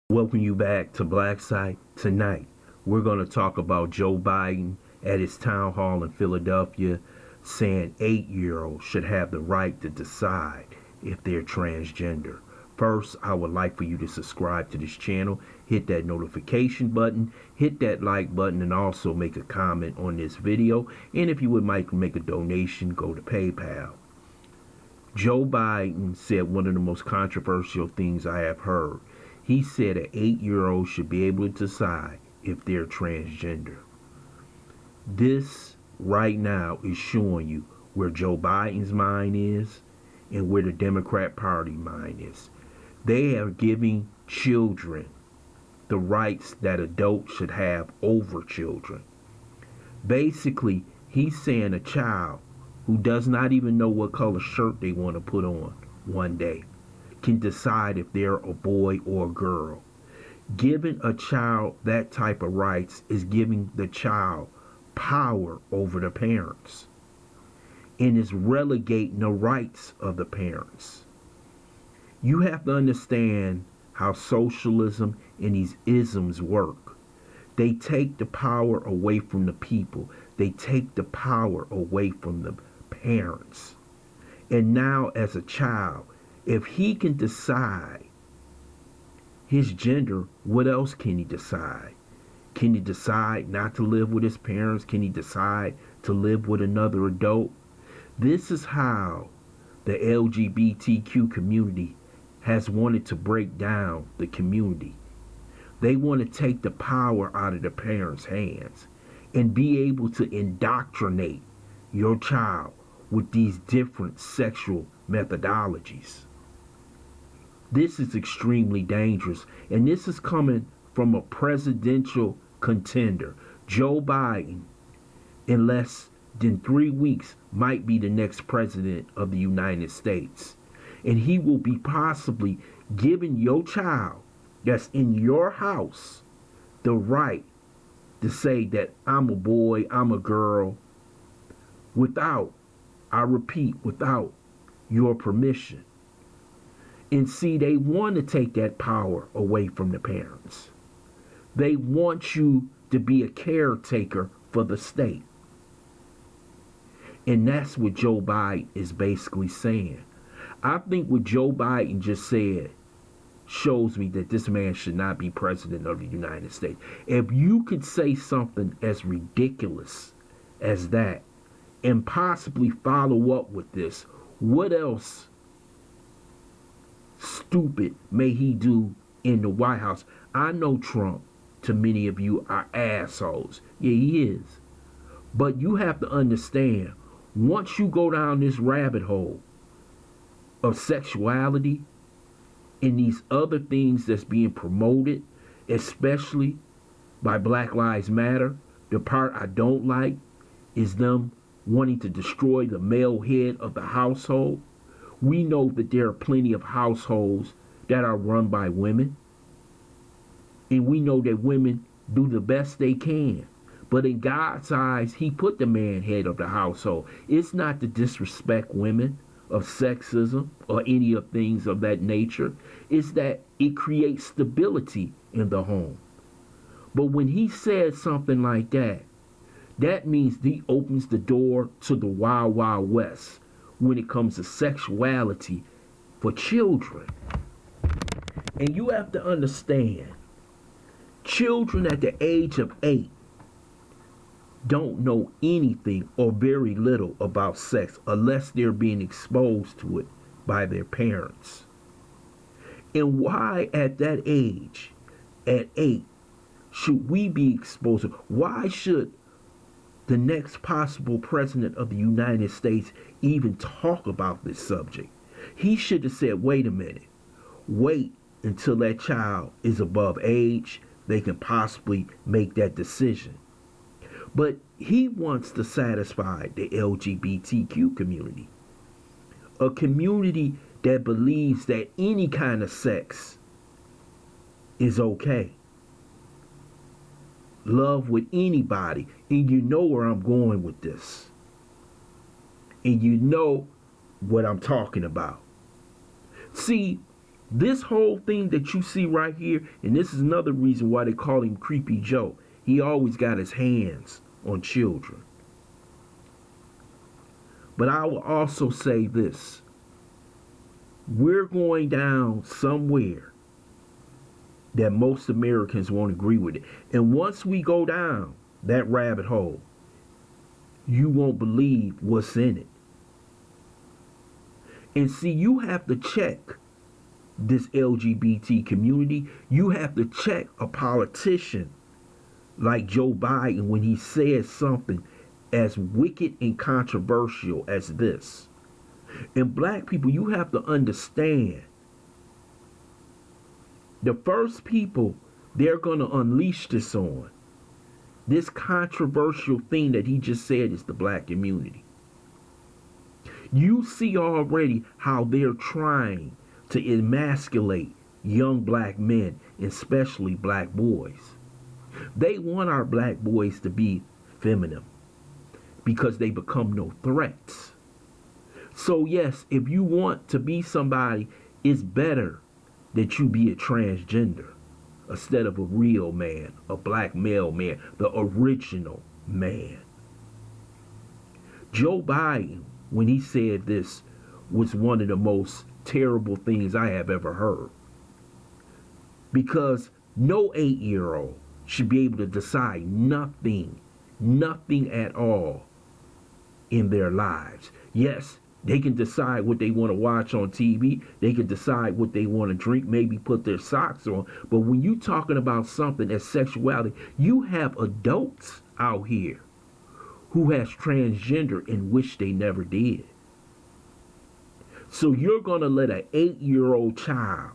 Welcome you back to Black Site. Tonight, we're going to talk about Joe Biden at his town hall in Philadelphia saying 8-year-olds should have the right to decide if they're transgender. First, I would like for you to subscribe to this channel, hit that notification button, hit that like button, and also make a comment on this video. And if you would like to make a donation, go to PayPal. Joe Biden said one of the most controversial things I have heard. He said an 8-year-old should be able to decide if they're transgender. This right now is showing you where Joe Biden's mind is and where the Democrat Party mind is. They are giving children the rights that adults should have over children. Basically, he's saying a child who does not even know what color shirt they want to put on one day can decide if they're a boy or a girl. Giving a child that type of rights is giving the child power over the parents and is relegating the rights of the parents. You have to understand how socialism and these isms work. They take the power away from the people. They take the power away from the parents. And now as a child, if he can decide his gender, what else can he decide? Can he decide not to live with his parents? Can he decide to live with another adult? This is how the LGBTQ community has wanted to break down the community. They want to take the power out of the parents' hands and be able to indoctrinate your child with these different sexual methodologies. This is extremely dangerous, and this is coming from a presidential contender. Joe Biden, in less than 3 weeks, might be the next president of the United States. And he will be possibly giving your child that's in your house the right to say that I'm a boy, I'm a girl, without, I repeat, without your permission. And see, they want to take that power away from the parents. They want you to be a caretaker for the state. And that's what Joe Biden is basically saying. I think what Joe Biden just said shows me that this man should not be president of the United States. If you could say something as ridiculous as that and possibly follow up with this, what else stupid may he do in the White House? I know Trump, to many of you, are assholes. Yeah, he is. But you have to understand, once you go down this rabbit hole of sexuality and these other things that's being promoted, especially by Black Lives Matter, the part I don't like is them wanting to destroy the male head of the household. We know that there are plenty of households that are run by women. And we know that women do the best they can. But in God's eyes, he put the man head of the household. It's not to disrespect women of sexism or any of things of that nature. It's that it creates stability in the home. But when he says something like that, that means he opens the door to the wild, wild west when it comes to sexuality for children. And you have to understand, children at the age of 8 don't know anything or very little about sex unless they're being exposed to it by their parents. And why at that age, at 8, should we be exposed to? Why should the next possible president of the United States even talk about this subject? He should have said, wait a minute, wait until that child is above age, they can possibly make that decision. But he wants to satisfy the LGBTQ community, a community that believes that any kind of sex is okay. Love with anybody. And you know where I'm going with this. And you know what I'm talking about. See, This whole thing that you see right here, and this is another reason why they call him Creepy Joe. He always got his hands on children. But I will also say this. We're going down somewhere that most Americans won't agree with it. And once we go down that rabbit hole, you won't believe what's in it. And see, you have to check this LGBT community. You have to check a politician like Joe Biden when he says something as wicked and controversial as this. And black people, you have to understand, the first people they're going to unleash this on, this controversial thing that he just said, is the black community. You see already how they're trying to emasculate young black men, especially black boys. They want our black boys to be feminine because they become no threats. So yes, if you want to be somebody, it's better that you be a transgender instead of a real man, a black male man, the original man. Joe Biden, when he said this, was one of the most terrible things I have ever heard. Because no 8-year-old should be able to decide nothing at all in their lives. Yes, they can decide what they want to watch on TV. They can decide what they want to drink, maybe put their socks on. But when you're talking about something as sexuality, you have adults out here who has transgender and wish they never did. So you're going to let an 8-year-old child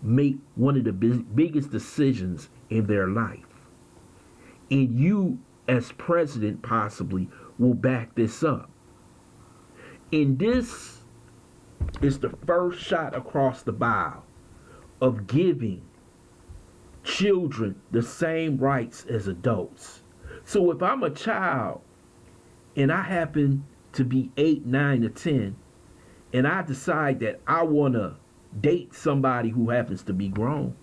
make one of the biggest decisions in their life. And you, as president, possibly will back this up. And this is the first shot across the bow of giving children the same rights as adults. So if I'm a child and I happen to be 8, 9, or 10, and I decide that I want to date somebody who happens to be grown,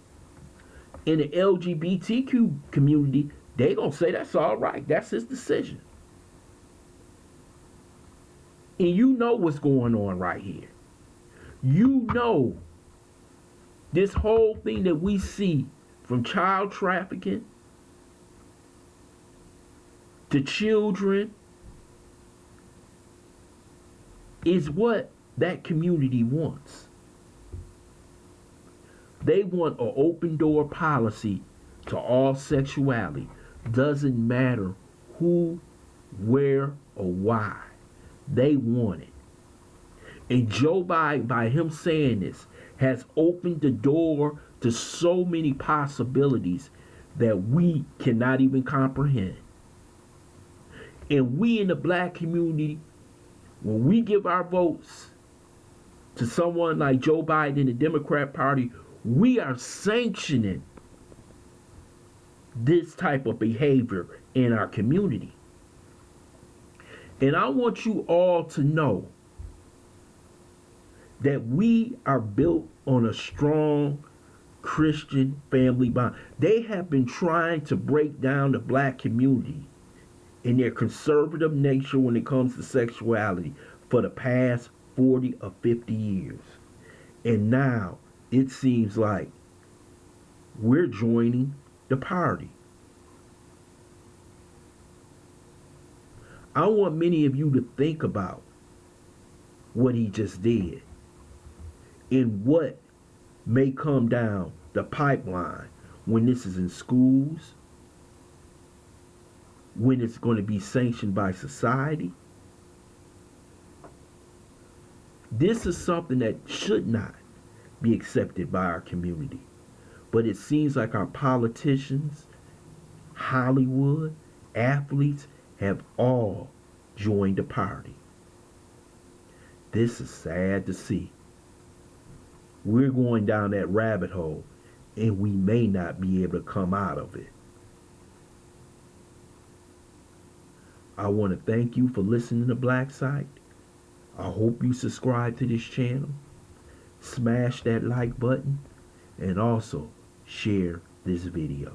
in the LGBTQ community, they gonna say that's all right. That's his decision. And you know what's going on right here. You know this whole thing that we see, from child trafficking to children, is what that community wants. They want an open door policy to all sexuality. Doesn't matter who, where, or why. They want it. And Joe Biden, by him saying this, has opened the door to so many possibilities that we cannot even comprehend. And we in the black community, when we give our votes to someone like Joe Biden in the Democrat Party, we are sanctioning this type of behavior in our community. And I want you all to know that we are built on a strong Christian family bond. They have been trying to break down the black community in their conservative nature when it comes to sexuality for the past 40 or 50 years. And now it seems like we're joining the party. I want many of you to think about what he just did and what may come down the pipeline when this is in schools, when it's going to be sanctioned by society. This is something that should not be accepted by our community. But it seems like our politicians, Hollywood, athletes have all joined the party. This is sad to see. We're going down that rabbit hole and we may not be able to come out of it. I want to thank you for listening to Black Site. I hope you subscribe to this channel. smash that like button and also share this video.